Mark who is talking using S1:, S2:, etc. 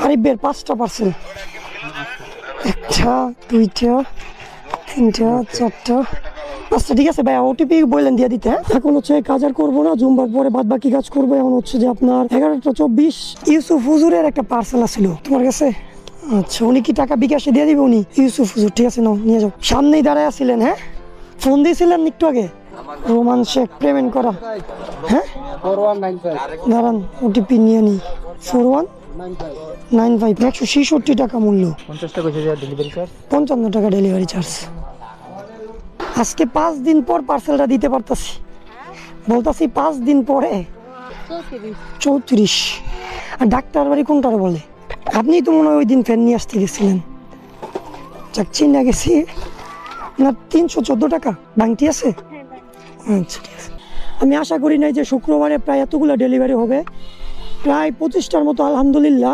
S1: আরিফের 5টা পার্সেল, 1টা 2টা 3টা 4টা 5টা। ঠিক আছে ভাইয়া, ওটিপি বললেন দিয়ে দিতে। এখন হচ্ছে কাজ আর করবো না, জুম্বার পরে বাদ বাকি কাজ করবো। এখন হচ্ছে যে আপনার 11টা 24 ইউসুফ হুজুরের একটা পার্সেল আসছিল তোমার কাছে। আচ্ছা, উনি কি টাকা বিকাশে দিয়ে দিবে? উনি ইউসুফ হুজুর, ঠিক আছে নাও নিয়ে যাও। সামনেই দাঁড়ায় আছিলেন, হ্যাঁ ফোন দিয়েছিলেন একটু আগে, রোমান শেখ পেমেন্ট করা। হ্যাঁ
S2: 4195
S1: দাঁড়ান, ওটিপি নিয়ে নিই। 4195 166 টাকা মূল্য,
S2: 50 টাকা ডেলিভারি চার্জ,
S1: 55 টাকা ডেলিভারি চার্জ। আজকে 5 দিন পর পার্সেলটা দিতে পারতাছি, বলতাছি 5 দিন পরে। 34। আর ডাক্তার বাড়ি কোনটার বলে? আপনি তো মনে হয় ওই দিন ফ্যান নিয়ে আসতে গেছিলেন। যাক, চিন্তা গেছি না। 314 টাকা বাংটি আছে। আচ্ছা ঠিক আছে। আমি আশা করি নাই যে শুক্রবারে প্রায় এতগুলো ডেলিভারি হবে, প্রায় 25টার মতো আলহামদুলিল্লাহ।